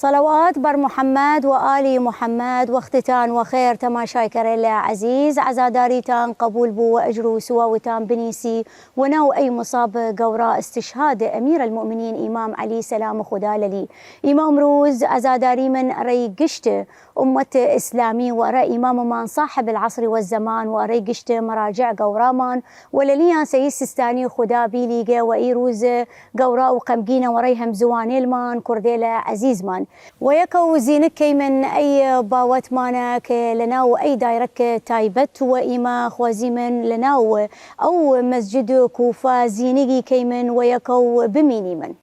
صلوات بر محمد وآل محمد واختتان وخير تماشاي كريلا عزيز عزاداريتان قبول بو وأجرو سواوتان بنيسي ونو أي مصاب قوراء استشهاد أمير المؤمنين إمام علي سلام خدا للي إمام روز عزاداري من ري قشت أمة إسلامي ورأي إمام من صاحب العصر والزمان ورأي قشت مراجع قورامان ولليان سيستاني خدا بيليقى وإيروز قوراء وقمقين وريهم زواني المان كرديلا عزيز مان ويكو زينك من أي باوت مانك لناو أي دايرك تايبت وإما خوازيمن لناو أو مسجد كوفا زينيجي كيمن ويكو بميني من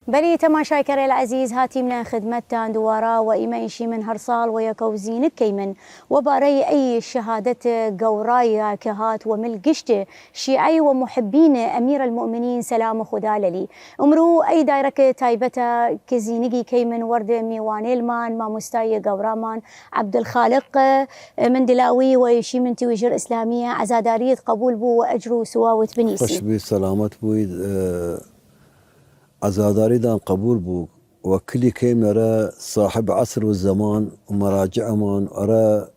بلي تماشاي كري العزيز هاتي من خدمتان دوارا وإما إشي من هرصال ويكوزين كيمن وباري أي شهادة قوراي كهات ومل قشت شيعي ومحبين أمير المؤمنين سلام خدا للي أمرو أي دايرك تايبتا كزينيجي كيمن ورد ميواني المان ما مستاي قورامان عبد الخالق من دلاوي ويشي من تويجر إسلامية عزادارية قبول بو وأجرو سواوت بنيسي خوش بي سلامت بويد عزاداري دان قبول بو وكلي كيم أرى صاحب عصر والزمان ومراجع أمان أرى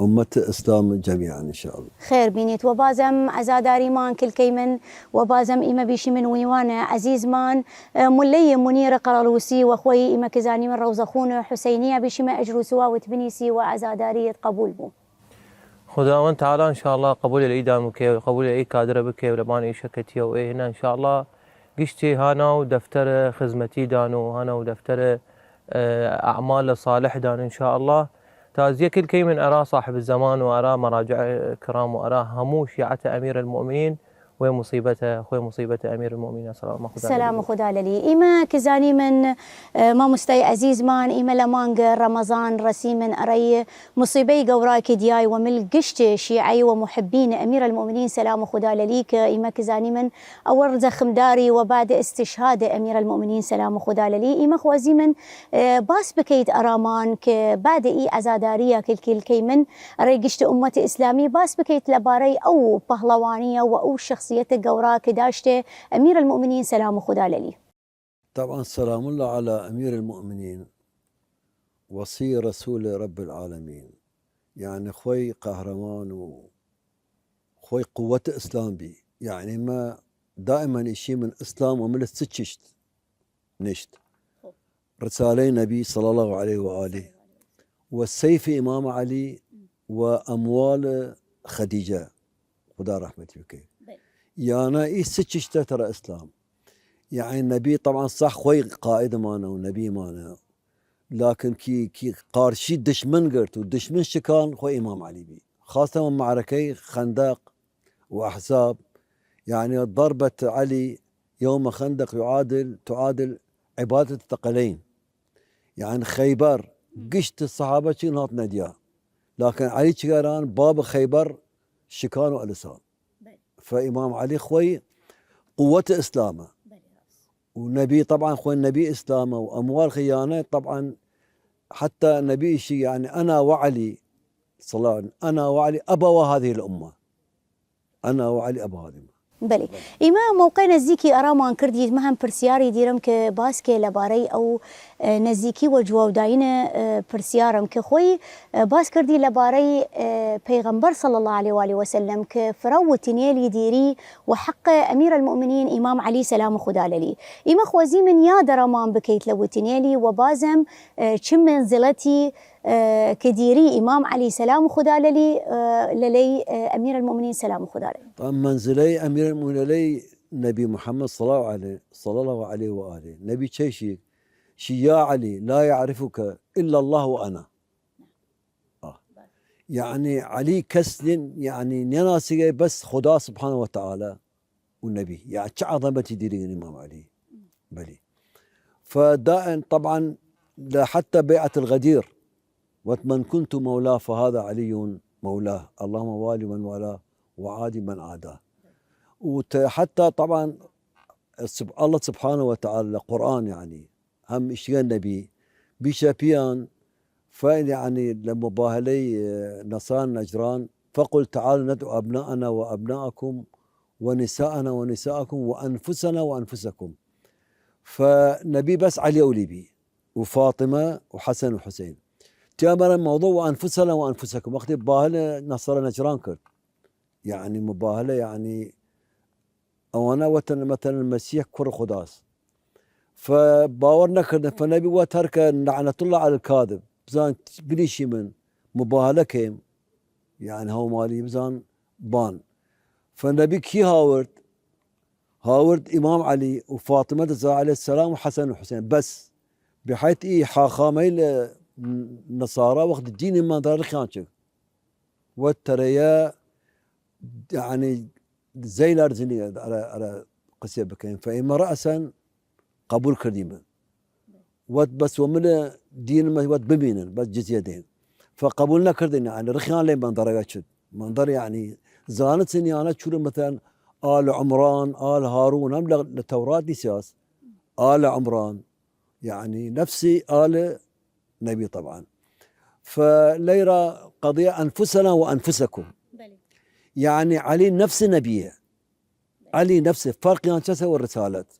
أمة الإسلام جميعا إن شاء الله خير بينيت وبازم عزاداري مان كل كيمن وبازم إما بيشي من ويوانا عزيز مان ملي منير قرالوسي وأخوي إما كزاني من روزة خون حسينية بيشي ما أجرو سواوت بنيسي وعزادارية قبول بو خداوند تعالى إن شاء الله قبول الإيدام بكي وقبول الإي كادر بكي ولبان إي شكتي وإيه هنا إن شاء الله قشتي هانا ودفتر خدمتي دانو هانا ودفتر أعمال صالح دان إن شاء الله تازيه كل كي من أراه صاحب الزمان وأراه مراجع كرام وأراه همو شيعة أمير المؤمنين ومصيبة أمير المؤمنين سلام خدا للي إما كزاني من ما مستي عزيز مان إما لمانج رمضان رسي من أري مصيبي قوراي كدياي ومل قشت شيعي ومحبين أمير المؤمنين سلام خدا لليك إما كزاني من أول زخم داري وبعد استشهاد أمير المؤمنين سلام خدا للي إما خوازي من باس بكيت أرامان كبعد إي عزادارية كل كي من أري قشت أمة إسلامي باس بكيت لباري أو بهلوانية وأو شخصية قوراء كداشته أمير المؤمنين سلام خدا للي طبعا سلام الله على أمير المؤمنين وصي رسول رب العالمين يعني خوي قهرمان وخوي قوة إسلام بي يعني ما دائما إشي من إسلام ومن السجشت نشت رسالي نبي صلى الله عليه وآله والسيف إمام علي وأموال خديجة خدا رحمته بكي يعني إيه سجشته ترى إسلام يعني النبي طبعا صح خوي قائد مانا ونبي مانا لكن كي قارشي دشمن قرت ودشمن شكان خوي إمام علي بي خاصة من معركي خندق وأحزاب يعني ضربة علي يوم خندق تعادل عبادة الثقلين يعني خيبر قشت الصحابة شي نهط نديا لكن علي شكران باب خيبر شكان وألسان فإمام علي خوي قوة إسلامه ونبي طبعا خوي النبي إسلامه وأموال خيانة طبعا حتى النبي شيء يعني أنا وعلي صلى الله عليه وسلم أنا وعلي أبوا هذه الأمة أنا وعلي أبوا هذه الأمة بلي إما موقع نزيكي أرامان كردي مهم برسياري ديرم كباسكي لباري أو نزيكي وجواو داين برسيارم كخوي باس كردي لباري پیغمبر صلى الله عليه وآله وسلم كفرو تنيلي ديري وحق أمير المؤمنين إمام علي سلام خدا للي إما خوازي من يا درمان بكيت لو تنيلي وبازم كم منزلتي كديري إمام علي سلام خدا للي أمير المؤمنين سلام خدا للي طبعا منزلي أمير المؤمنين لي نبي محمد صلى الله عليه وآله نبي شيشي يا علي لا يعرفك إلا الله وأنا. يعني علي كسل يعني نناسي بس خدا سبحانه وتعالى والنبي، يعني عظمة تديرين الإمام علي بلي. فدائما طبعا حتى بيعة الغدير ومن كنت مولاه فهذا علي مولاه، اللهم والي من والاه وعادي من عاداه. وحتى طبعا الله سبحانه وتعالى القرآن يعني هم اشتغل النبي بشابيان، فيعني لما باهلي نصارى نجران فقل تعالوا ندعو أبناءنا وأبناءكم ونساءنا ونساءكم وأنفسنا وأنفسكم. فنبي بس علي وليبي وفاطمة وحسن وحسين تامر الموضوع وأنفسنا وأنفسكم، وقت باهلة نصارى نجران كرت يعني مباهلة يعني أوانا مثلا المسيح كر خداس. فباورنا كرنا فنبي وترك لعنة الله على الكاذب بزان بنيشي من مباهلة كيم يعني هو مالي بزان بان. فالنبي كي هاورد إمام علي وفاطمة الزهراء عليه السلام وحسن وحسين بس، بحيث حاخامي النصارى وقت الدين ما دار خانشك والتريا يعني زي الارزنية على قصير بكين. فإما رأسا قبول كريمة بس ومن دين ما بمين بس جزيتين فقبولنا كردين يعني رخيان لي منظر شد منظر يعني زانت سني انا تشوف مثلا آل عمران آل هارون هم التوراة دي سياس آل عمران يعني نفسي آل نبي طبعا. فليرى قضية أنفسنا وأنفسكم يعني علي نفس نبيه، علي نفسه فرق ينشسه والرسالات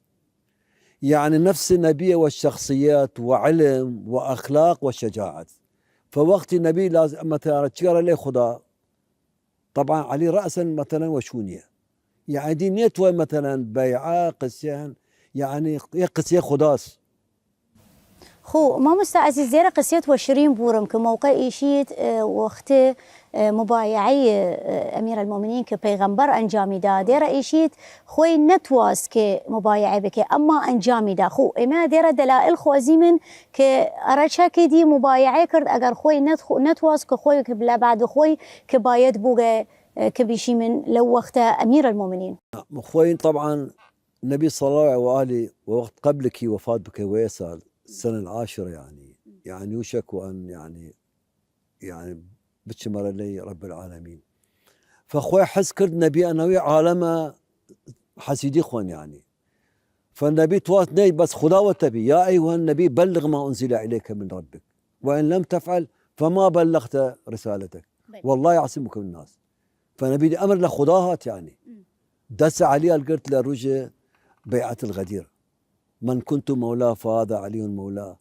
يعني نفس النبي والشخصيات وعلم وأخلاق وشجاعة. فوقت النبي لازم مثلا تشير عليه خدا طبعا علي رأسا مثلا وشونية يعني دي نيتوى مثلا بيعة قسيان يعني قسية خداس. خو ما مستعزيز زيرا قسيت وشرين بورم كموقع إيشيت وقت مبايعي أمير المؤمنين كبيغمبر أنجامي دا ديرا إيشيت خوي نتواس كمبايعي بك أما أنجامي دا خو إما ديرا دلائل خوازي من كأرشا كدي مبايعي كرد أجر خوي نتواس كخوي كبلا بعد خوي كبايد بوغا كبيشي من لو وقت أمير المؤمنين. خوين طبعا النبي صلى الله عليه وآله ووقت قبلك وفاة بك ويسال السنة العاشرة يعني يوشك وأن يعني بتشمر لي رب العالمين. فأخوي حس كرد نبي أنا ويا عالمه حسيدي خوان يعني. فالنبي تواتني بس خدا وتبي يا أيها النبي بلغ ما أنزل إليك من ربك وإن لم تفعل فما بلغت رسالتك والله يعصمك من الناس. فنبي دي أمر لخداهات يعني دس علي قلت لرجع بيعة الغدير من كنت مولاه فهذا علي مولاه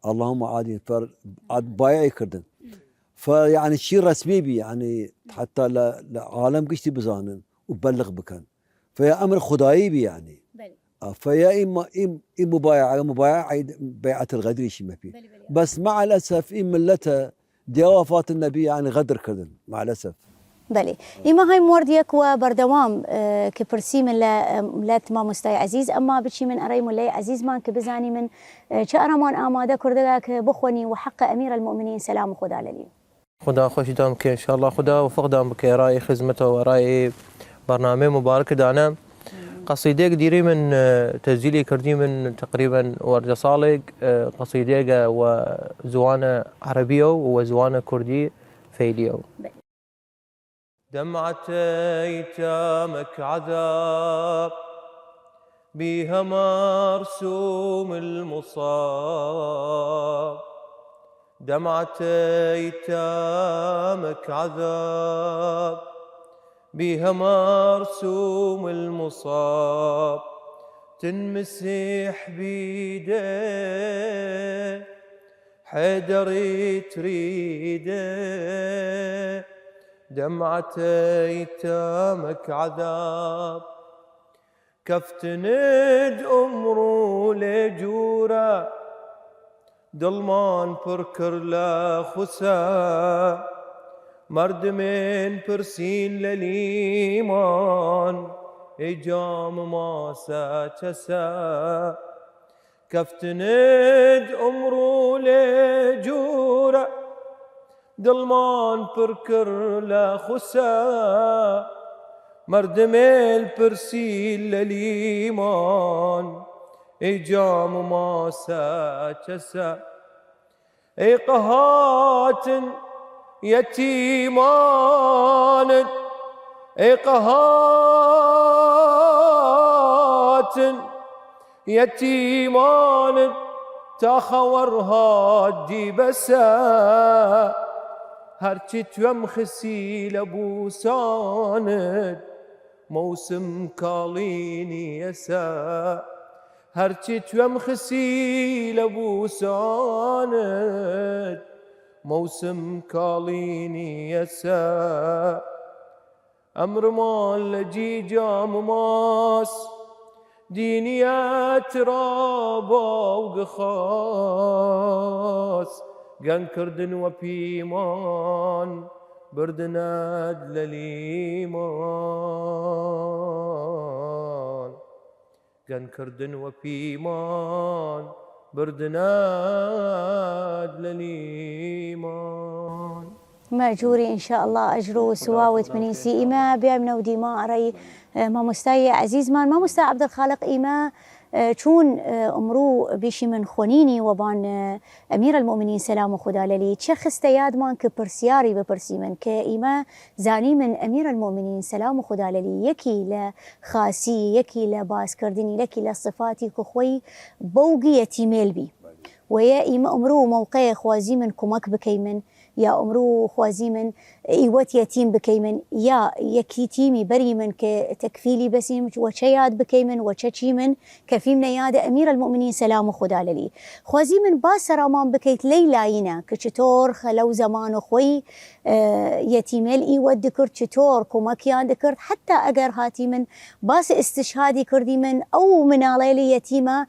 اللهم عادي بايعي كردن. فيعني الشيء رسمي بي يعني حتى لعالم قشتي بزانن وبلغ بكن فيا امر خدايي بي يعني فيا اما مبايعه بيعه الغدر شيء ما فيه. بس مع الاسف ملتها دي وفاه النبي يعني غدر كردن مع الاسف. بله إما هاي مورديك وبردوام كبرسي من لا تمام مستوى عزيز أما بتشي من أري ملاي عزيز مان كبزاني من شأرمان آمادة كردك بخوني وحق أمير المؤمنين سلام خدا لليو. خدا خوش دامك إن شاء الله خدا وفق دامك رأي خدمته ورأي برنامج مبارك دانا قصيدة ديري من تسجيلي كردي من تقريبا ورد صالق قصيدة وزوانة عربية وزوانة كردي فيليو. دمعة ايتامك عذاب بيها مرسوم المصاب دمعة ايتامك عذاب بيها مرسوم المصاب تنمسح بيده حيدر تريده دمعة ايتامك عذاب كفتند امرو لجورا دلمان بركر لا خسا مرد من برسين لليمان اجام ما ساتسا كفتند أمرو لجورة دلمان بركر لا خسا مردميل برسيل لليمان إجام ماسا جسا اي قهات يتيمان اي قهات يتيمان تخورها دي بسا هرچی توم خسيل بوساند موسم كاليني يسا هرچی توم خسيل بوساند موسم كاليني يسا أمر مال لجي جام ماس دينيات رابا وقخاص قن كردن وبيمان بردناد لليمان قن كردن وبيمان بردناد لليمان ماجوري إن شاء الله أجرو سواوت بنيسي إما بيامنا وديما أري ما مستاي عزيز ما مستا عبد الخالق إما چون امرو بيشي من خونيني وبان امير المؤمنين سلام خدا للي تشخص ياد مان كبرسياري ببرسي من كإما زاني من امير المؤمنين سلام خدا للي يكي لخاسي يكي لباس كردني لكي لصفاتي كخوي بوقي يتيميل بي ويا إما امرو موقع خوازي من كمك بكيمن يا امرو خوازي من ايوت يتيم بكيمن يا يكيتيمي بري من كتكفيلي بسيم وشياد بكيمن وشيمن كفي من ياد امير المؤمنين سلام خدا للي خوازي من باسر امان بكيت ليلاينا كشتور خلو زمان خوي يتيمل ايوت ذكر شتور كومكيان ذكر حتى اگر هاتي من باس استشهادي كردي من او من عليلي يتيمه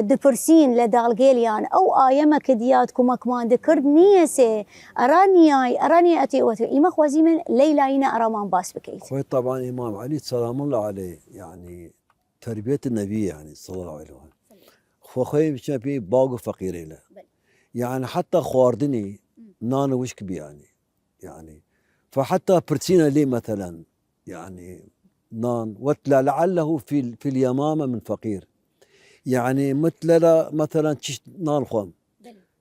دبرسين لدالجيليان او ايما كديات كومكمان ذكر نيسه اراني اتي إمام خوازي من ليلاينا أرامان باس بكيت. خوي طبعا إمام علي سلام الله عليه يعني تربية النبي يعني صلى الله عليه وسلم. خوي مش في باقو فقير له. يعني حتى خواردني نانا وش كبي يعني فحتى برسينا لي مثلا يعني نان وتلا لعله في اليمامة من فقير. يعني مثلا تشت نان خوام.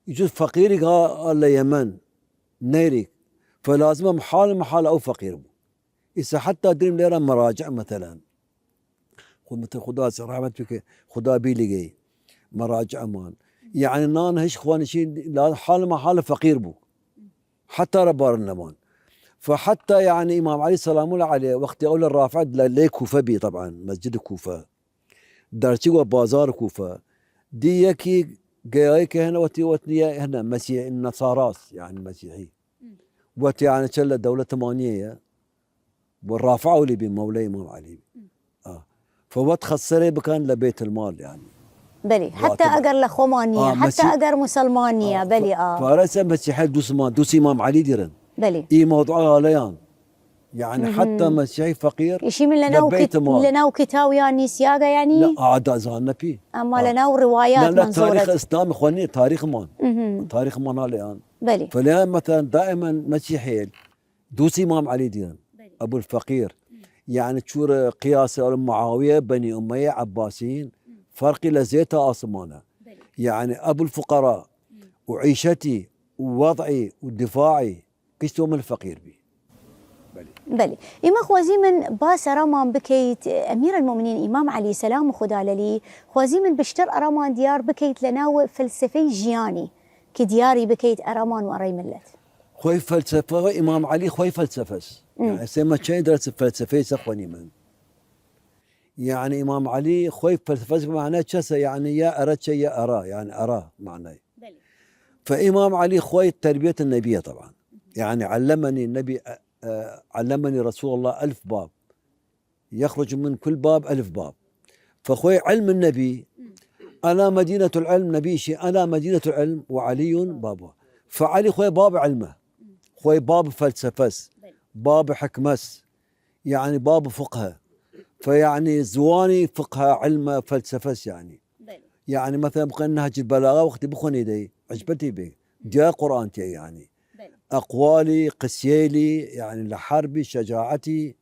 يجوز فقيري قال يمن نيري فلازم محال او فقير بو إذا حتى دريم ليرة مراجع مثلا مثل خدا رحمت بك خدا بيلي مراجع امان يعني نان هش خواني شيء حال محال فقير بو حتى ربار النمان فحتى يعني امام علي سلام الله عليه وقت يقول الرافع لي كوفه بي طبعا مسجد كوفه دارتي وبازار كوفه دي يكي جايك هنا وتني هنا مسيح النصاراس يعني مسيحي وقت يعني شل دولة ثمانية والرافعوا لي بمولاي امام علي فوقت خسري بكان لبيت المال يعني بلي حتى اگر لخومانية حتى اگر مسلمانية بلي فرسا مسيحي دوس امام علي ديرن بلي اي موضوع عليان يعني حتى مسيحي فقير يشي من لناو كتاوياني سياقة يعني لا عاد زالنا فيه اما لناو روايات لا منظورة تاريخ اسلامي اخواني تاريخ مان الان بلي فالان مثلا دائما مسيحيين دوس امام علي ديرن ابو الفقير يعني تشور قياس معاويه بني اميه عباسيين فرق لزيته اصمانه يعني ابو الفقراء وعيشتي ووضعي ودفاعي كشتو من الفقير بي بلي إما خوازي من باس أرامان بكيت أمير المؤمنين إمام علي سلام خدا للي خوازي من بشتر أرامان ديار بكيت لناو فلسفي جياني كدياري بكيت أرامان وأري ملت خوي فلسفة إمام علي خوي فلسفس يعني سيما شيء درس فلسفي سخوني من يعني إمام علي خوي فلسفس بمعنى كسا يعني يا أرى شيء يا أرى يعني أرى معناه فإمام علي خوي تربية النبي طبعا يعني علمني النبي علمني رسول الله 1000 باب يخرج من كل باب 1000 باب فخوي علم النبي أنا مدينة العلم نبيشي أنا مدينة العلم وعلي بابه فعلي خوي باب علمه خوي باب فلسفس باب حكمس يعني باب فقه فيعني زواني فقه علمه فلسفس يعني مثلا بقى نهج البلاغه وقت بخوني دي عجبتي بي ديا قران تي يعني اقوالي قسيلي يعني لحربي شجاعتي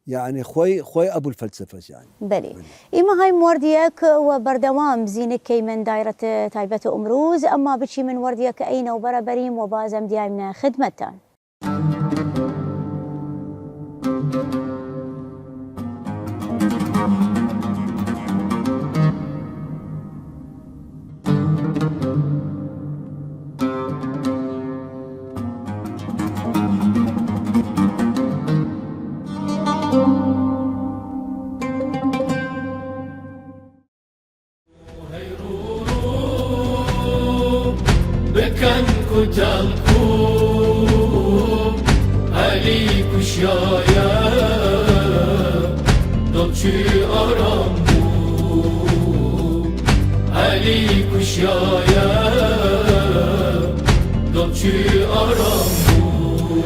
يعني خوي ابو الفلسفه يعني بلي إما هاي مورديك وبردوام زينك كي من دايرة تايبة أمروز أما بشي من ورديك أين وبربريم وبازم دياي من خدمتان. بكن كتلكو علي كشايا دلشي أرامبو علي كشايا دلشي أرامبو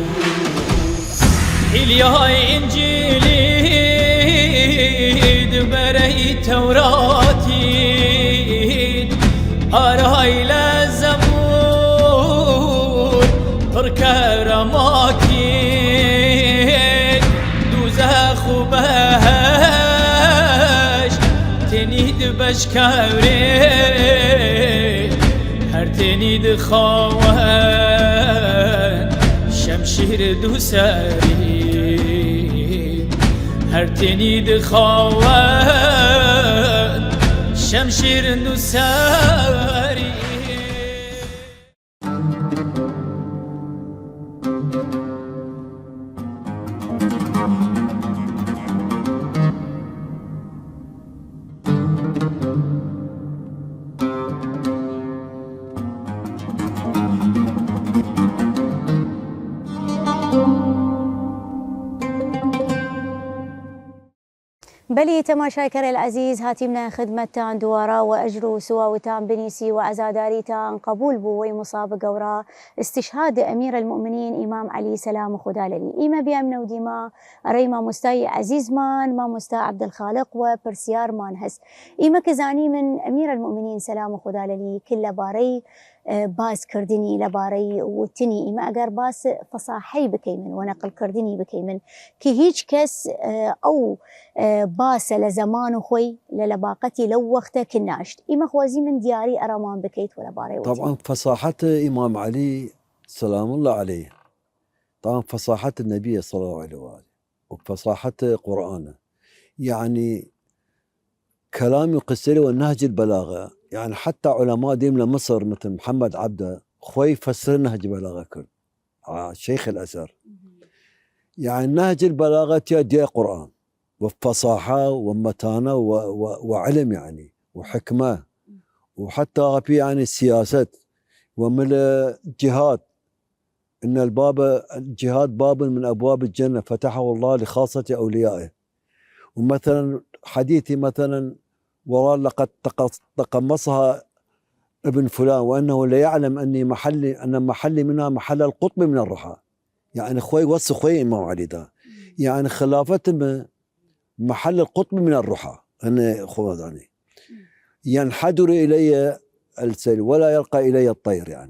إلياي إنجيلي دبري توراتي أراي لازمو كراماتي دوزخ وبهش تنيد بشكاوري هر تنيد خاوان شمشير دوساري هر تنيد خاوان شمشير دوساري. بلي تماشاكر العزيز هاتمنا خدمتان دوارا وأجرو سواوتان بنيسي وعزاداريتان قبول بوي مسابقة ورا استشهاد أمير المؤمنين إمام علي سلام خدا للي إيما بيامنا وديما أريما مستاي عزيز مان ما مستا عبد الخالق وبرسيار مان هس إيما كزاني من أمير المؤمنين سلام خدا للي كل باري باس كردني لباري وتني إما أجر باس فصاحي بكيمن ونقل كردني بكيمن كي هيج كس أو باس لزمان خوي للباقتي لو وقتها كناشت إما خوازي من دياري أرامان بكيت ولا باري طبعا فصاحة إمام علي سلام الله عليه، طبعا فصاحة النبي صلى الله عليه وآله وفصاحة قرآنه، يعني كلام يقسله والنهج البلاغة، يعني حتى علماء دين مصر مثل محمد عبده خوي فسر نهج البلاغة كل شيخ الأزهر. يعني نهج البلاغة دي قرآن وفصاحة ومتانة وعلم يعني وحكمة، وحتى في يعني السياسة ومن الجهاد، إن الجهاد باب من أبواب الجنة فتحه الله لخاصة أوليائه. ومثلا حديثي مثلا وراء لقد تقمصها ابن فلان وأنه لا يعلم أن محلي منها محل القطب من الرحى. يعني خوي وصي خوي إمام علي ده يعني خلافة محل القطب من الرحى، أنا خوذاني ينحدر إلي السيل ولا يلقى إلي الطير.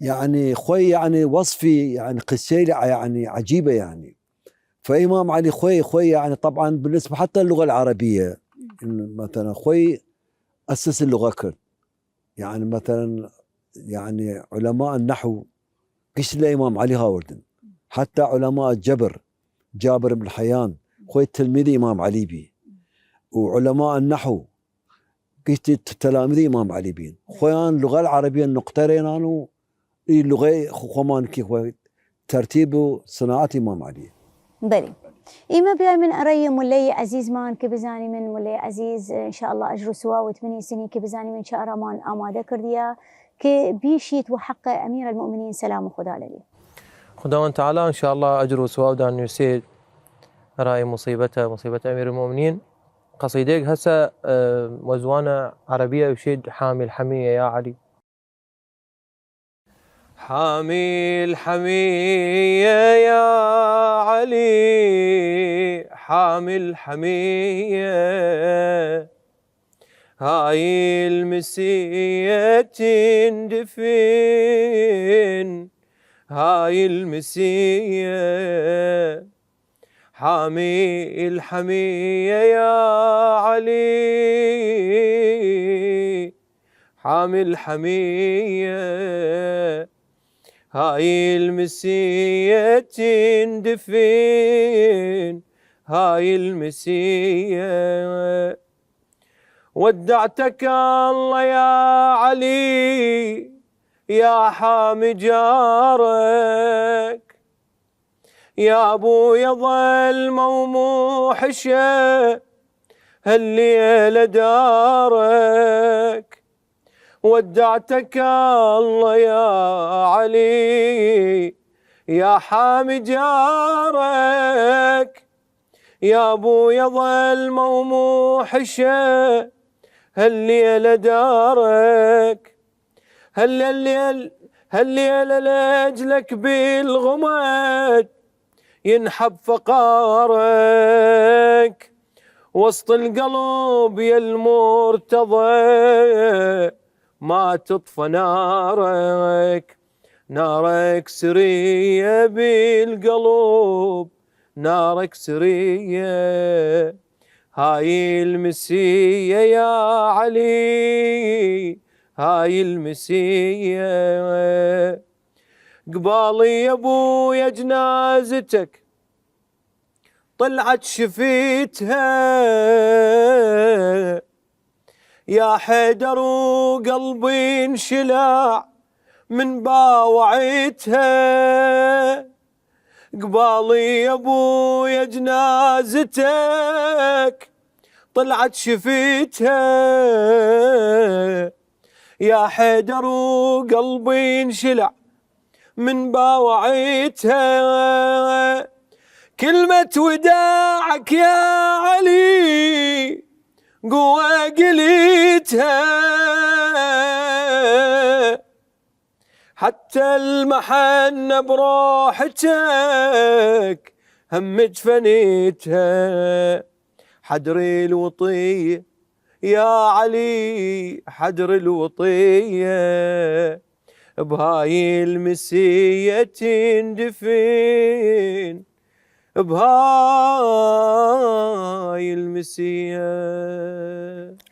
يعني خوي يعني وصفي يعني قسيلة يعني عجيبة يعني. فإمام علي خوي يعني طبعا بالنسبة حتى اللغة العربية مثلا خوي أسس اللغة كل. يعني مثلا يعني علماء النحو قش الإمام علي هاوردن، حتى علماء الجبر جابر بن حيان خوي تلميذ إمام علي بي، وعلماء النحو قشت تلاميذ إمام علي بين خويان اللغة العربية النقطرين أنو اللغة خمان كي ترتيب صناعة إمام علي. بلي إما بيا من أري مولي عزيز مان كبزاني من مولي عزيز إن شاء الله أجر سوا وثمانية سنين كبزاني من شهر مان آماده كرديا كبيشيت وحق أمير المؤمنين سلام خدا للي خداوند تعالى إن شاء الله أجر سوا ودان يسير رأي مصيبة أمير المؤمنين. قصيدك هسه وزوانة عربية يشيد حامي الحمية يا علي. حامي الحمية يا علي حامي الحمية هاي المسية تندفن، هاي المسية حامي الحمية يا علي، حامي الحمية. هاي المسية تندفن، هاي المسية. ودعتك الله يا علي يا حامي جارك، يا ابويا ظل موحشة هالليلة دارك. ودعتك الله يا علي يا حامي جارك، يا ابويا ظل موحشة هالليلة دارك. هالليلة لاجلك بالغمد ينحب فقارك، وسط القلب يا المرتضى ما تطفى نارك. نارك سرية بالقلب، نارك سرية. هاي المسية يا علي، هاي المسية. قبالي يا ابويا جنازتك طلعت شفيتها، يا حيدر وقلبي انشلع من باوعيتها. قبالي يا ابويا جنازتك طلعت شفيتها، يا حيدر وقلبي انشلع من باوعيتها. كلمة وداعك يا علي قوة قليتها، حتى المحنة بروحتك هم جفنيتها. حدري الوطية يا علي، حدر الوطية، بهاي المسية تندفن، بهاي المسية.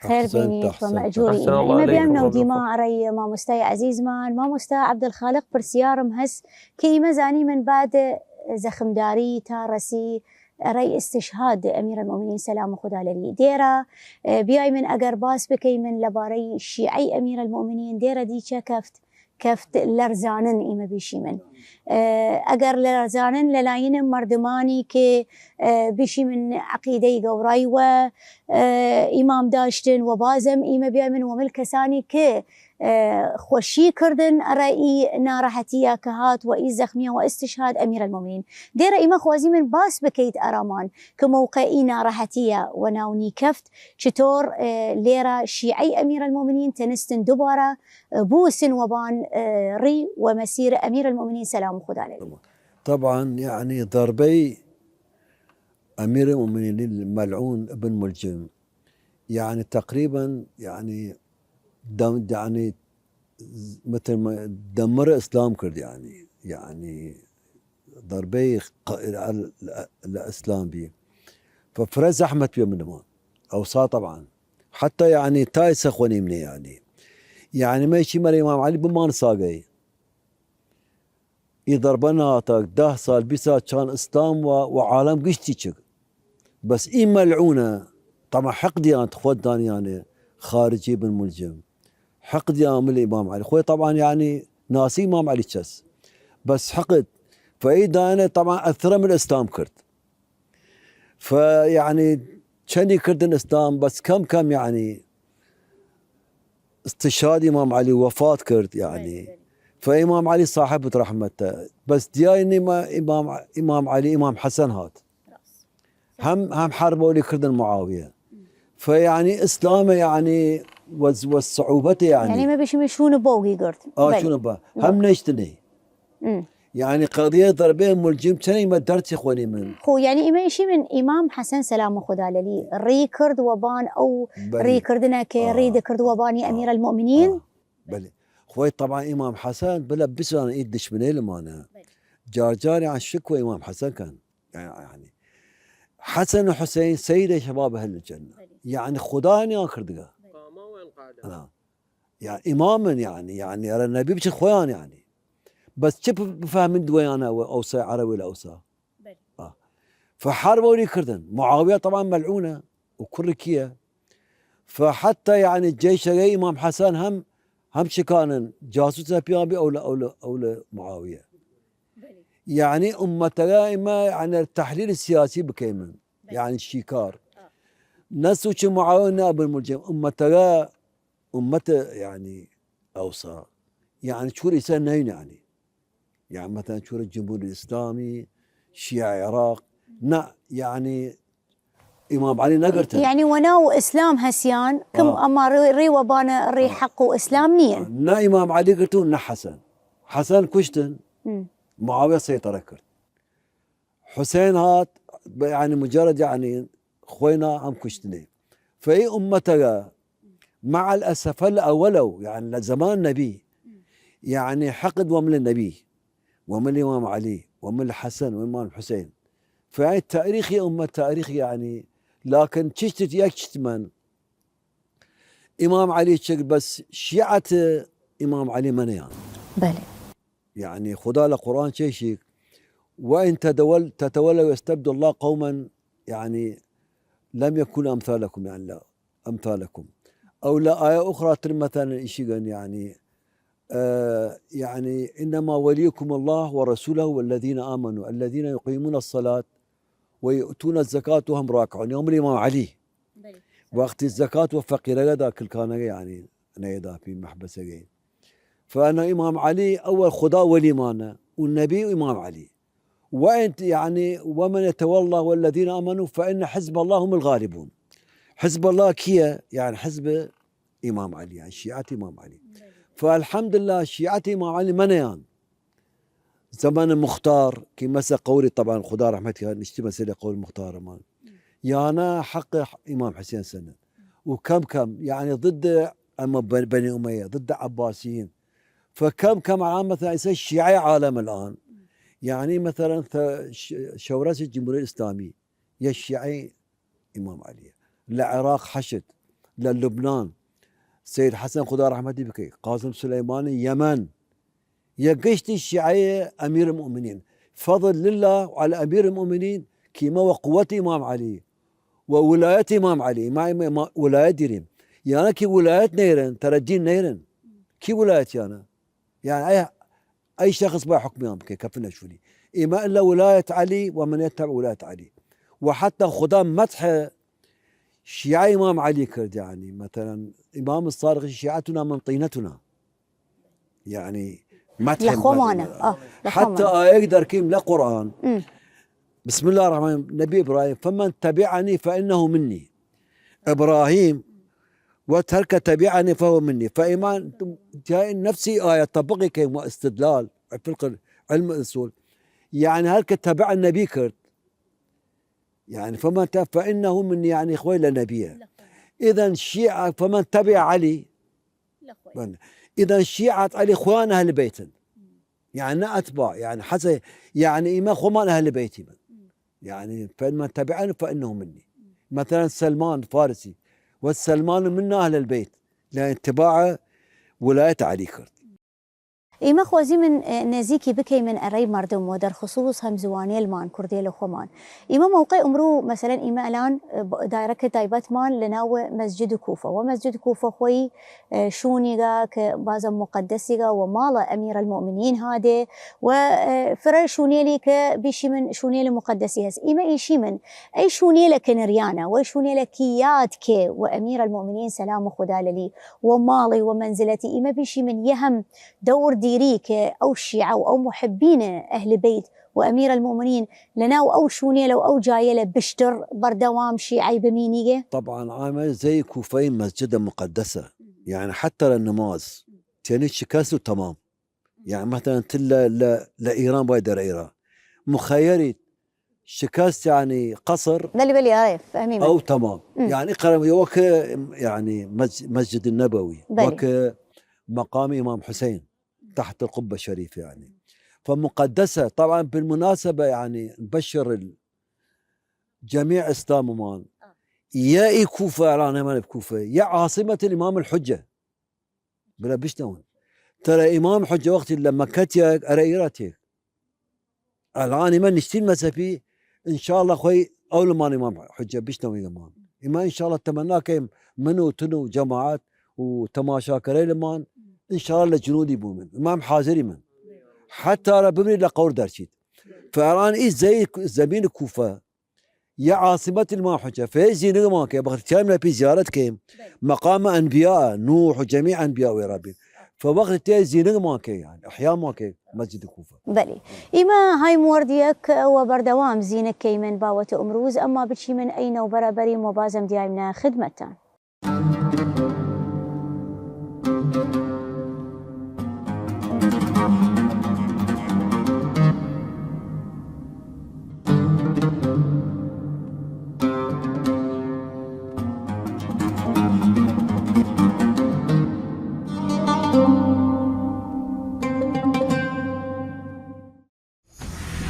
خير بينك ومأجوري. أحسن الله إما عليك. بيامنا وديما ري ما مستوى عزيز مان ما مستوى عبد الخالق برسيار مهس كي مزاني من بعد زخمداري تارسي ري استشهاد أمير المؤمنين سلام خدا لي ديرة بياي من أقرباس بكي من لباري الشيعي أمير المؤمنين ديرة دي كفت لرزانن إما بيشي من أجر لرزانن للاين مردماني كي بيشي من عقيدة قوراي وإمام داشتن وبازم إما بيامن وملكساني كي خوشي كردن رأي نارحتية كهات وإي زخمية واستشهاد أمير المؤمنين دير إما خوازي من باس بكيت أرامان كموقعي نارحتية وناوني كفت شتور ليرة شيعي أمير المؤمنين تنستن دبارة بوسن وبان ري ومسير أمير المؤمنين سلام خدا عليه. طبعا يعني ضربي أمير المؤمنين الملعون ابن ملجم يعني تقريبا يعني مثل ما دمر اسلام كرد يعني ضربي الاسلام بي ففرز احمد بيه منهم اوصاه طبعا حتى يعني تايس اخوني مني يعني ما يشي مر امام علي بمان ساقي يضربنا تاك ده صار بيسا كان اسلام وعالم قشتي بس إما ملعونه طبعا حقدي أنا تخوداني يعني خارجي بن ملجم حقدي من الإمام علي خوي طبعا يعني ناسي إمام علي كس بس حقد فإذا أنا طبعا أثر من الإسلام كرت فيعني كني كرت الإسلام بس كم يعني استشهاد إمام علي وفاة كرت يعني فإمام علي صاحبة رحمته بس ديايني ما إمام علي إمام حسن هات هم حاربوا لي كردن معاوية فيعني إسلامه يعني والصعوبته يعني ما بيش شون بوغي قرت شون با هم نشتني يعني قضية ضربين ملجم كان ما درت إخواني من هو يعني إما شيء من إمام حسن سلام خدا لي ريكرد وبان أو ريكردنا كريد كرد وباني أمير المؤمنين بلي خوي طبعا إمام حسن بلبس أنا إيد دشمني لما أنا جاري عن شكوى إمام حسن كان يعني حسن وحسين سيدة شباب أهل الجنة يعني خداني آخر دقة يعني إماما يعني أرى النبي بش خوان يعني بس شوف بفهم دويانا أوسى عربي ولا أوسى فحاربوا لي كردن معاوية طبعا ملعونة وكركية فحتى يعني الجيش جاي إمام حسن هم شكانا جاسوس بيابي أو معاوية يعني أمتها إما يعني التحليل السياسي بكيمن يعني الشيكار نسوش معاوية أبو الملجم أمته يعني أوصى يعني شو رسالة نين يعني مثلا شو الجمهوري الإسلامي شيعة العراق يعني إمام علي نقرته يعني وناو إسلام هسيان كم أما ري وبانا ري حق وإسلام نين نا إمام علي قرتو نا حسن كشتن معاوية سيطرة كرت حسين هات يعني مجرد يعني خوينا هم كشتني فأي أمتها مع الأسف هلا ولو يعني زمان النبي يعني حقد ومن النبي ومن الإمام علي ومن الحسن والإمام الحسين فهي التاريخ يا أمة التاريخ يعني لكن تشتت يكشتمن إمام علي شكل بس شيعة إمام علي من بلى يعني خدا القرآن شيء وإن تتولوا ويستبدل الله قوما يعني لم يكن أمثالكم يعني لا أمثالكم أو لا آية أخرى مثلا يعني يعني إنما وليكم الله ورسوله والذين آمنوا الذين يقيمون الصلاة ويؤتون الزكاة وهم راكعون يوم الإمام علي وقت الزكاة وفقير ذاك كان يعني نيدا في محبسة فأنا إمام علي أول خدا ولي مانا والنبي إمام علي وأنت يعني ومن يتولى والذين آمنوا فإن حزب الله هم الغالبون حزب الله كيا يعني حزب إمام علي يعني شيعة إمام علي فالحمد لله شيعة إمام علي منيان زمان المختار كي مسا قولي طبعا خدا رحمتك نشتي مسألة قول المختار مان يانا حق إمام حسين سنة وكم يعني ضد أما بني أمية ضد عباسيين فكم عام مثلا يصير الشيعي عالم الآن يعني مثلا شورش الجمهورية الإسلامية يا الشيعي إمام علي لعراق حشد للبنان سيد حسن خدا رحمته بكي قاسم سليماني يمن يقشت الشيعية أمير المؤمنين فضل لله على أمير المؤمنين كما وقوة إمام علي وولاية إمام علي ما ولاية ديرين يعني كي ولاية نيرن ترى الدين نيرن كي ولاية يعني أي شخص بها حكم يوم كفنا شولي إما إلا ولاية علي ومن يتبع ولاية علي وحتى خدام مدح شيعي إمام علي كرد يعني مثلا إمام الصادق شيعتنا من طينتنا يعني مدح لخومانا حتى يقدر كيم لا قرآن بسم الله الرحمن الرحيم نبي إبراهيم فمن تبعني فإنه مني إبراهيم وترك تبعني فهو مني فإيمان جاي نفسي آية طبقي كيما استدلال في علم الأصول يعني هلك تبع النبي كرد يعني فمن فإنه مني يعني خوي لنبيه إذا الشيعة فمن تبع علي إذا شيعة علي خوان أهل بيت يعني أتباع يعني حسن يعني إما خوان أهل بيتي يعني فمن تبعني فإنه مني مثلا سلمان فارسي والسلمان منا أهل البيت لأن اتباعه ولاية علي كرد إما خوازي من نزيكي بكي من أري مردم ودر خصوص هم زواني المان كردي لخومان إما موقع أمرو مثلا إما الآن دايرك دايبات مان لناو مسجد كوفة ومسجد كوفة خوي شونيغا كبازا مقدسيغا ومالا أمير المؤمنين هادي وفرر شونيلي كبيشي من شونيلي مقدسي هس إما إيشي من أي شونيلي كنريانا وأي شونيلي كيات كي وأمير المؤمنين سلام خدا لي ومالي ومنزلتي إما بيشي من يهم دور ديريك أو الشيعة أو محبين أهل بيت وأمير المؤمنين لنا أو شونيلة أو جايلة بشتر بردوام شيعي بمينية طبعا عامل زي كوفين مسجد مقدسة يعني حتى للنماز تاني شكاسه تمام يعني مثلا تلا لايران بايدر ايران مخيري شكست يعني قصر ده بلي فهمي او تمام يعني اقرا وك يعني مسجد النبوي وك مقام امام حسين تحت القبه الشريفه يعني فمقدسه طبعا. بالمناسبه يعني نبشر جميع اسلام مان يا كوفه انا ما بكوفه يا عاصمه الامام الحجه بلا بشتون ترى امام حجه وقت لما كتيك اريرتك الان ما نشتي مسافي ان شاء الله خوي اول ما امام حجه بشتون يمان اما ان شاء الله تمناك منو تنو جماعات وتماشا كريل مان ان شاء الله لجنودي بومن امام حاضري من حتى انا ببني لقور درشيت فالان ايش زي زمين الكوفه يا عاصمة الإمام حجة فيزي نغماك بغت كاملة في زيارتك مقام أنبياء نوح وجميع أنبياء وربي فوقت تيزي نغماك يعني أحياء ماك مسجد الكوفة بلي إما هاي مورديك وبردوام زينك كيمن باوة أمروز أما بتشي من أين وبرابري مبازم ديالنا خدمتان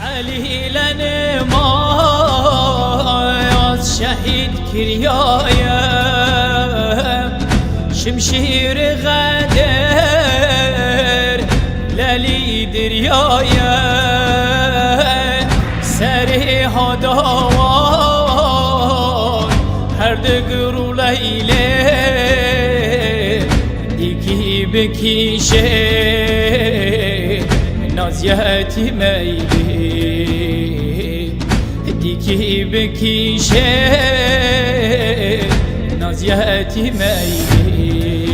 علي لنا ما شهيد كريايا شمشير غدر للي دريايا سري هداوان هر دقرو ليلة ديكي بكيشه نازياتي ميلي ديكي بكيشه نازياتي ميلي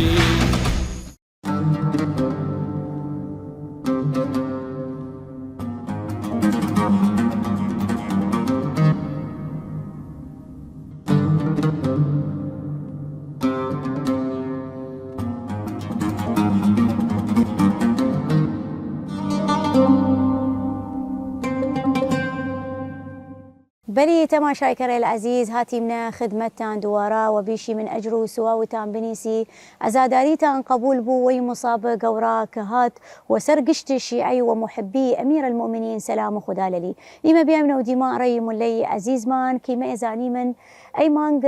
بلي تماشاي كري العزيز هاتي من خدمتان دوارا وبيشي من أجرو سواوتان بنيسي أزاداريتان قبول بو ويمصاب قورا كهات وسرقشت الشيعي ومحبي أمير المؤمنين سلام خدا للي إما بيامنا ودماء ري ملي عزيز مان كيما إزاني من أي مانغ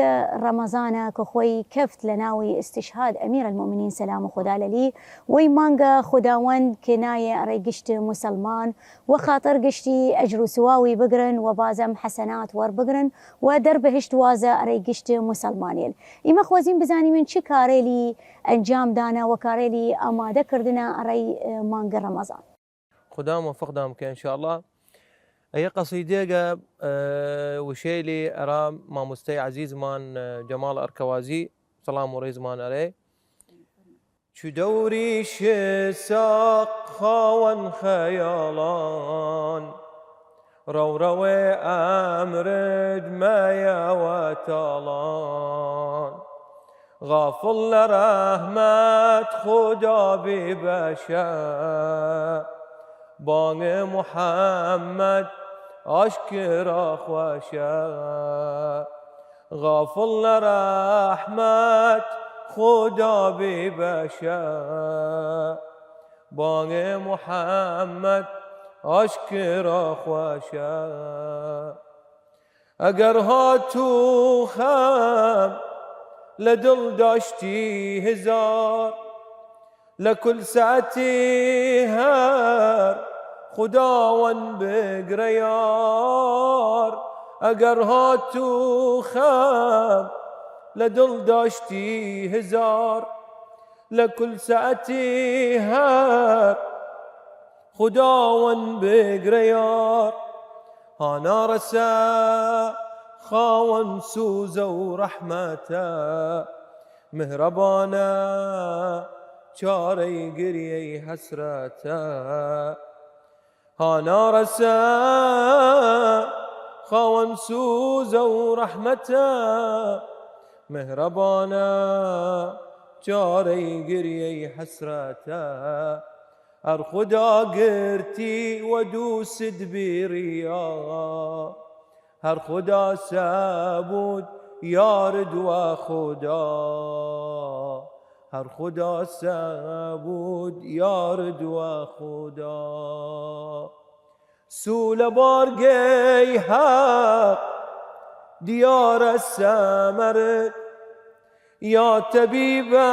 رمضان كخوي كفت لناوي استشهاد أمير المؤمنين سلام خدا للي وي مانغ خداوند كناية ري قشت مسلمان وخاطر قشتي أجرو سواوي بقرن وبازم حسنات ور بقرن ودرب هشت وازا ري قشت مسلمانيل إما خوازين بزاني من شي كاريلي أنجام دانا وكاريلي أماده كردنا ري مانغ رمضان خدام وفقدامك إن شاء الله. أي قصيدة وشيلي أرام ما مستي عزيز مان جمال أركوازي سلام وريز مان عليه شو دوري شساق خاون خيالان روروي أمرد ما يا وتالان غافل رحمت خدا ببشر بانگ محمد اشکرا خوشه غافل رحمت خدا ببشه بانگ محمد اشکرا خوشه اگر ها تو خم لدل داشتی هزار لكل ساعتي هار خداوند بقريار اگر هاتو خام لدل داشتي هزار لكل ساعتي هار خداوند بقريار انا رسا خاون سوزه ورحمته مهربانا چاره گریه حسرته هانا رسا خاون سوزه ورحمته مهربانا چاره گریه حسرته هر خدا گرتی و دوست بیریا هر خدا سبود یار دو خدا هر خدا سبود یار دو خدا سول بارگی حق دیار السمر یا طبیبا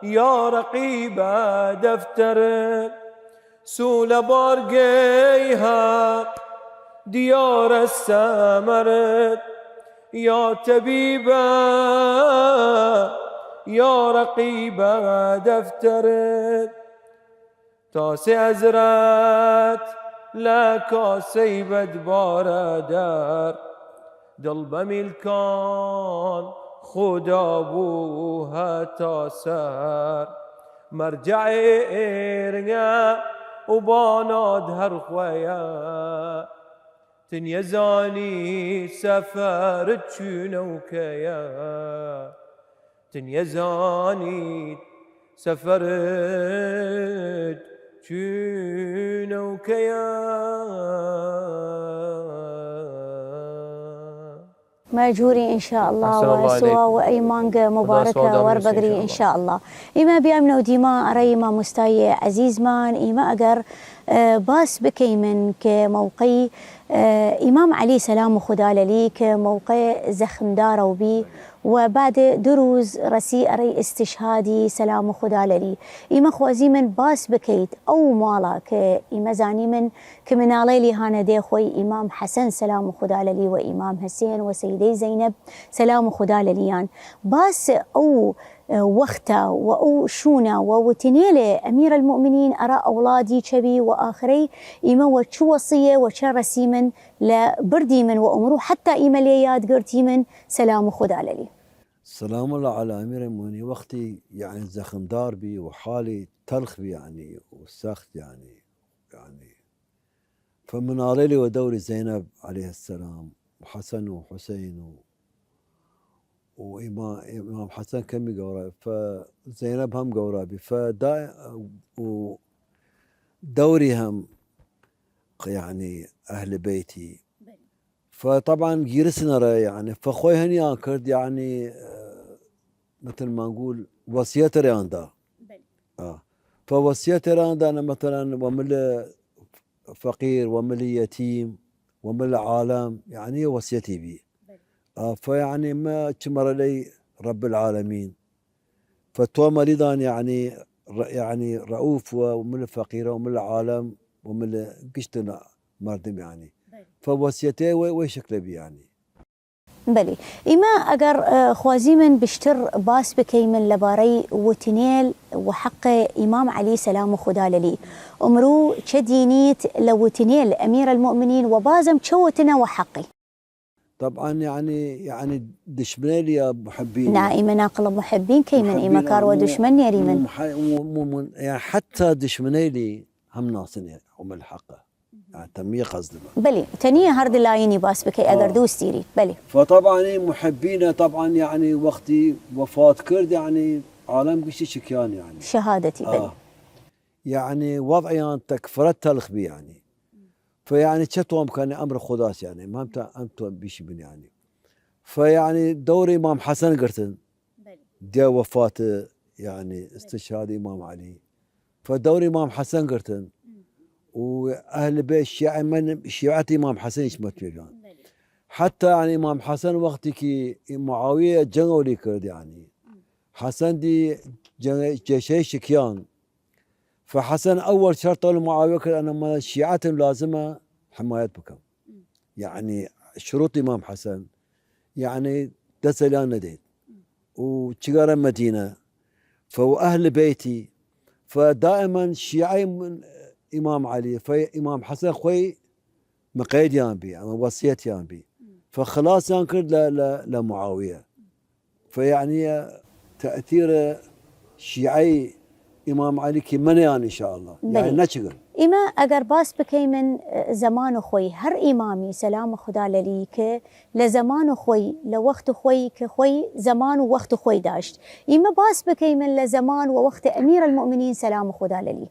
یا رقیبا دفتر سول بارگی حق دیار السمر یا طبیبا یا رقیبا دفتر تاسه ازرت لکاسی بدبار در دل بملکان خدا بوها تاسر مرجع ارگا و باناد هر خویا تنيزاني سفر تشونوكيا تنيزاني سفر تشونوكيا ماجوري إن شاء الله وسوا وأيمانك مباركة وربقري إن شاء الله إما بأمن وديما أري ما مستاي عزيز مان إما أقر باس بكيمن كموقي إمام علي سلام خدا ليك موقع زخم دارو بي وبعد دروز رسي أري استشهادي سلام خدا لي إما خوازي من باس بكيت أو مالا كإما زاني من كمنالي لي هانا دي خوي إمام حسن سلام خدا لي وإمام حسين وسيدي زينب سلام خدا ليان باس أو وقتا و شونا وتنيلة أمير المؤمنين أرى أولادي شبي وآخري إما وشو وصية وشو رسيمن لبردي من وأمره حتى إما ليات قرتي من سلام خدا لي سلام الله على أمير المؤمنين وقتي يعني زخم دار بي وحالي تلخ بي يعني وسخت يعني فمن علي ودوري زينب عليه السلام وحسن وحسين وإمام حسن كم قورا فزينب هم قورابي ودوري هم يعني أهل بيتي فطبعا جيرسنا يعني فخوي هني كرد يعني مثل ما نقول وصية رياندا فوصية رياندا أنا مثلا ومل فقير ومل يتيم ومل عالم يعني وصيتي بي فيعني ما تمر لي رب العالمين فتوى مريضان يعني رؤوف ومن الفقير ومن العالم ومن قشتنا مردم يعني فوصيته وشكله بي يعني بلي إما أجر خوازي من بشتر باس بكيمن لباري وتنيل وحق إمام علي سلام خدا لي أمرو تشدينيت لو تنيل أمير المؤمنين وبازم تشوتنا وحقي طبعا يعني دشمني يا محبين نائما ناقل محبين كيمن إما كار ودشمن يا ريمن يعني حتى دشمني لي هم ناصني هم الحقه يعني تنمية قصدنا بلي تنية هرد لايني باس بكي أقر دوستيري بلي فطبعا محبينا طبعا يعني وقتي وفاة كرد يعني عالم قشي شكيان يعني شهادتي بلي يعني وضعي تكفرت تلخ بي يعني فيعني شتوهم كان أمر خداس يعني ما أمتوا بيش بن يعني فيعني دوري إمام حسن قرتن دي وفاة يعني استشهاد إمام علي فدوري إمام حسن قرتن واهل بيت الشيعة من شيعة امام حسن يشمت فيهم حتى يعني امام حسن وقت كي معاويه جنگوا لي كرد يعني حسن دي جيشي شكيان فحسن اول شرط لمعاويه كان انا ما الشيعة لازمه حمايه بكم يعني شروط امام حسن يعني دسلان نديت وشجره مدينه فاهل بيتي فدائما شيعي من إمام علي فإمام حسن خوي مقيد يانبي أما وصية يانبي فخلاص ينكر لمعاوية فيعني تأثير شيعي إمام علي كمن يعني إن شاء الله يعني نشغل إما أجر باس بكي من زمان خوي هر إمامي سلام خدا لليك لزمان خوي لوقت خوي كخوي زمان ووقت خوي داشت إما باس بكي من لزمان ووقت أمير المؤمنين سلام خدا للي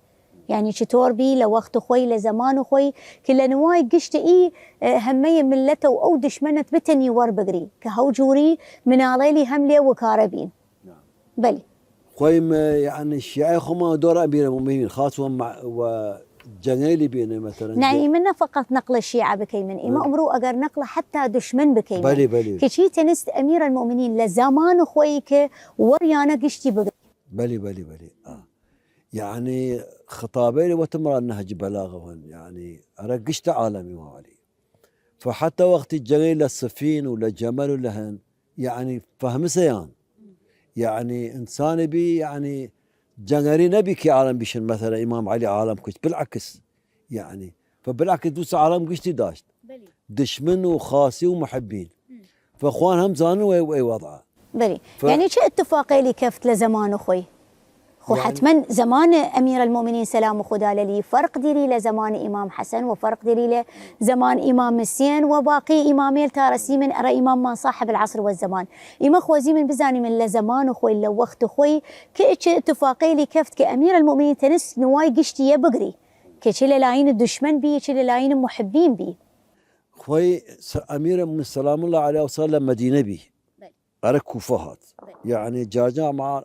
يعني شتور بي لوقت خوي لزمان خوي كل نواي قشت إي همية ملته أو دشمنت بتني وربقري كهوجوري من عليلي هملي وكاربين بلي خويم يعني الشيعة خما دور أمير المؤمنين خاصة مع وجنيلي بينا مثلا نعم منا فقط نقل الشيعة بكيمن إما أمرو أجر نقل حتى دشمن بكيمن بلي كشي تنست أمير المؤمنين لزمان خويك وريانا قشتي بقى بلي يعني خطابين وتمر النهج بلاغه يعني رقشت عالمي وعلي فحتى وقت الجنيل للصفين ولا جمل ولهن يعني فهم سيان يعني إنسان بي يعني جنري نبي كي عالم بيشن مثلا إمام علي عالم كش بالعكس يعني فبالعكس دوس عالم قشتي داشت دشمن وخاصي ومحبين فاخوان هم زانوا واي وضعه بلي يعني شو اتفاقي لي كفت لزمان اخوي خو يعني حتما زمان امير المؤمنين سلام خدا لي فرق ديري لزمان امام حسن وفرق ديري لزمان امام السين وباقي امامي التارسي من ارى امام ما صاحب العصر والزمان اما خوزي من بزاني من لزمان اخوي لو وقت اخوي كيتش اتفاقي لي كفت كامير المؤمنين تنس نواي قشتي يا بقري كيتش لاين الدشمن بي كيتش لاين محبين بي خوي امير من سلام الله عليه وصل لمدينه بي أرى كوفهات يعني جاجا مع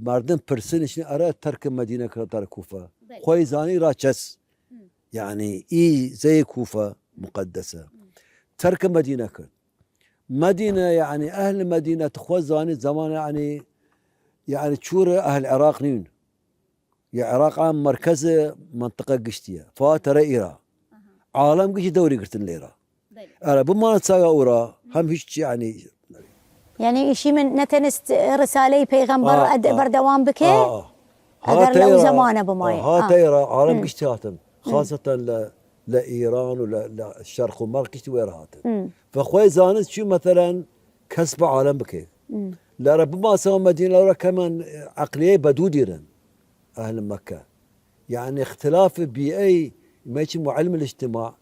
مردم برسنش أرى ترك مدينة كتر كوفة خوي زاني راچس يعني إي زي كوفة مقدسة ترك مدينة كت مدينة يعني أهل مدينة خو زاني زمان يعني تشور أهل العراق نين يا عراق عام مركز منطقة قشتية فاترى إيران عالم قش دوري قرتن ليرة أنا بما نتساقى أورا هم هيش يعني شيء من نتنست رسالة بيغمبر بردوان بكي هذا لو زمانه بماي تيرا عالم قشتياتن خاصة لإيران وللشرق ومرق قشتي ويرهاتن فخوي زانت شو مثلا كسب عالم بكي لا ربما سوى مدينة لورا كمان عقلية بدوديرن أهل مكة يعني اختلاف بيئي ما يسمى علم الاجتماع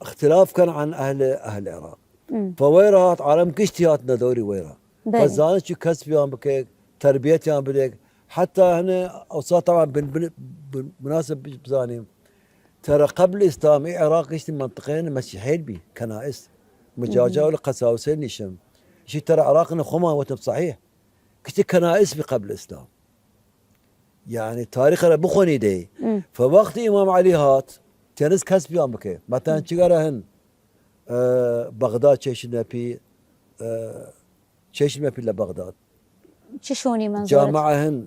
اختلاف كان عن أهل العراق فويرات عالم قشتياتنا دوري ويرا فزانت شو كسب يوم بكيك تربية يوم بكيك حتى هنا أوساط طبعا بالمناسبة بزاني ترى قبل الإسلام العراق يشتي منطقين مسيحيين بي كنائس مجاجة ولا قساوسين نشم شي ترى عراقنا خما وتب صحيح كشتي كنائس بي قبل الإسلام يعني تاريخنا بخوني دي فوقت إمام علي هات تنس كسب يوم بكيك مثلا شجرهن بغداد شيشنا في شيشنا في لبغداد ششوني منظورك جامعهن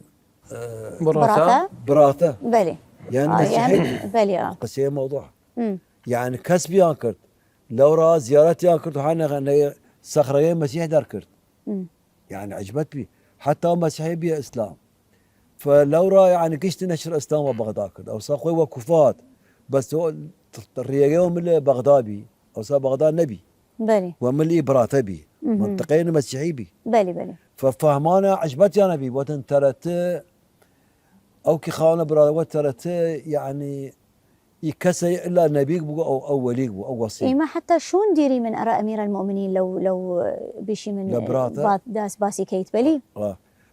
براثة بلي يعني مسيحيين بلي قصير موضوع يعني كسب يانكرت لو را زيارات يانكرت وحنا صخرين مسيح دار كرت يعني عجبت بي حتى مسيحي بي اسلام فلو را يعني قشت نشر اسلام وبغداد كرت او صاخوي وكفات بس هو الرياقيهم اللي بغدادي او صار بغداد نبي بلي وملي براثة بي منطقين مسيحي بي بلي ففهمانا عجبت يا نبي وتن ترت او كي خاونا برا وترت يعني يكسي الا نبيك او وليك او وصي اي ما حتى شون ديري من ارى امير المؤمنين لو بشي من داس باسي كيت بلي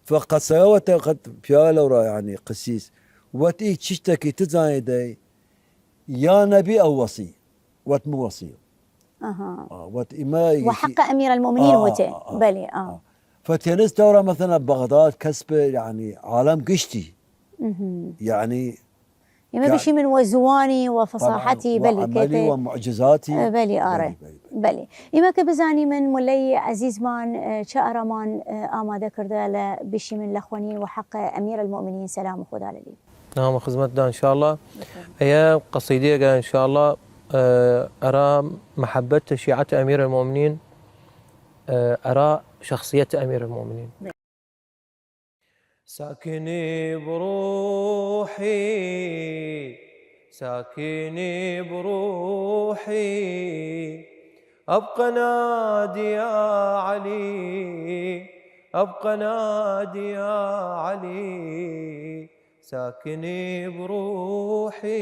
فقد سوت قد بيالورا يعني قسيس وتي تشتكي تزايدي يا نبي او وصي وت مو وصي وت إما وحق امير المؤمنين وتي بلي فتنس دورة مثلا بغداد كسب يعني عالم قشتي يعني ما بشي من وزواني وفصاحتي بلي كيتي ومعجزاتي بلي آره بلي إما كبزاني من مولي عزيز مان شأرمان آما ذكر ذا بشي من الأخوانين وحق أمير المؤمنين سلام خدا لي نعم خدمتنا إن شاء الله هي قصيدة إن شاء الله أرى محبة شيعة أمير المؤمنين أرى شخصية أمير المؤمنين ساكني بروحي ساكني بروحي أبقى نادي يا علي أبقى نادي يا علي ساكني بروحي.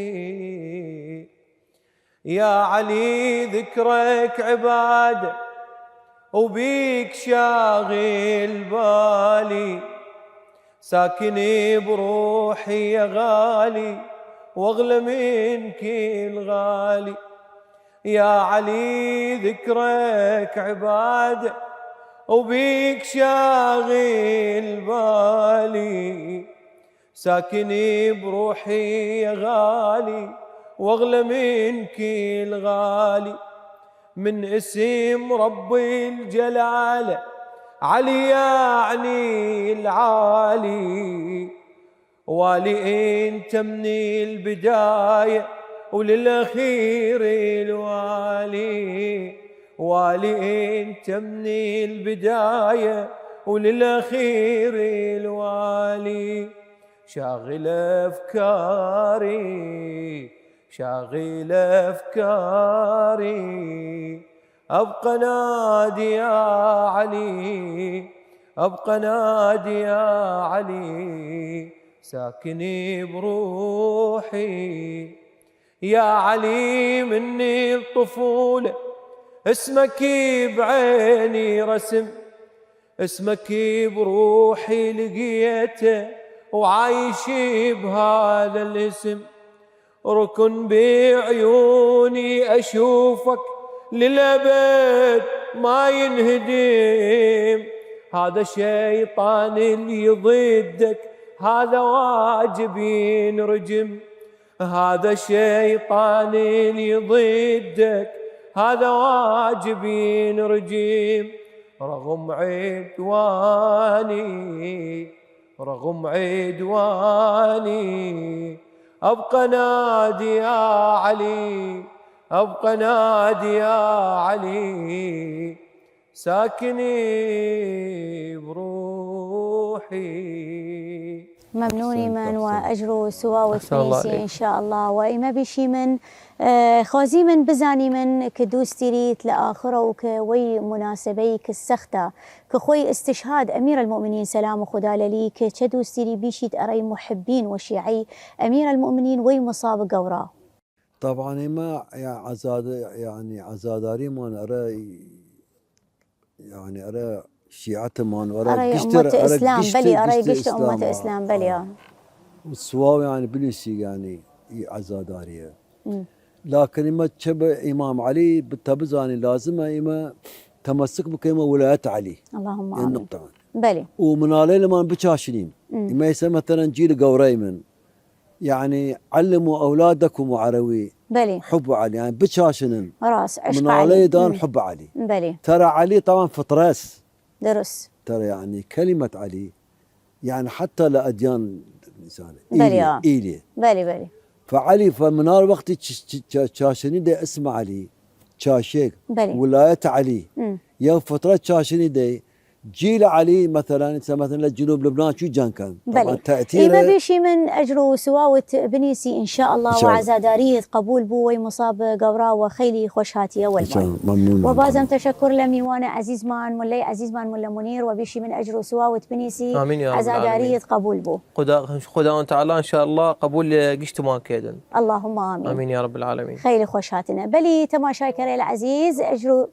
يا علي ذكرك عبادة وبيك شاغل بالي، ساكني بروحي يا غالي واغلى منك الغالي. يا علي ذكرك عبادة وبيك شاغل بالي، ساكني بروحي يا غالي واغلى منك الغالي. من اسم رب الجلالة علي يعني العالي، والي انت من البداية وللأخير الوالي، والي انت من البداية وللأخير الوالي. شاغل أفكاري شاغل أفكاري، أبقى نادي يا علي أبقى نادي يا علي، ساكني بروحي. يا علي مني الطفولة اسمك بعيني رسم، اسمك بروحي لقيته وعايش بهذا الاسم. ركن بعيوني أشوفك للأبد ما ينهدم، هذا شيطان اللي ضدك هذا واجب ينرجم، هذا شيطان اللي ضدك هذا واجب ينرجم. رغم عدواني رغم عدواني أبقى نادي يا علي أبقى نادي يا علي، ساكني بروحي. ممنوني من وأجرو سوا وتبيسي إن شاء الله. وإما بشي من خوازي من بزاني من كدوستيريت لآخره وكوي مناسبي كالسختة كخوي استشهاد أمير المؤمنين سلام خدا لي كدوستيري بيشيت أري محبين وشيعي أمير المؤمنين وي مصاب قورا. طبعا ما يعني عزاداري ما أرى شيعة مان أرى أمة إسلام بلي أرى قشت أمة إسلام بلي والسواو يعني بليسي يعني عزادارية. لكن إما تشب إمام علي بالتبزاني لازمة إما تمسك بكلمة ولاية علي. اللهم آمين. النقطة بلي ومن عليه لما بتشاشنين إما يسمى مثلا جيل قوريمن يعني علموا أولادكم عروي بلي حب علي يعني بتشاشنن راس عشق من علي عليه دان حب علي. بلي ترى علي طبعا فطرس درس ترى يعني كلمة علي يعني حتى لأديان الإنسان بلي إيلي بلي بلي فعلي فمنار وقت تشاشني دي اسم علي تشاشيك ولاية علي يوم فترة تشاشني دي جيل علي مثلا مثلا جنوب لبنان شو جان كان طبعا تأثيره ما بيشي من أجرو سواوة بنيسي إن شاء الله وعزادارية قبول بوي مصاب قورا وخيلي خوش هاتية والمال ممنون وبازم تشكر لميوانة عزيز مان ملي عزيز مان ملا منير وبيشي من أجرو سواوة بنيسي عزادارية قبول بو خدا تعالى إن شاء الله قبول قشت ما كيدن اللهم آمين آمين يا رب العالمين. خيلي خوش هاتنا بلي تماشاي كريل عزيز أجرو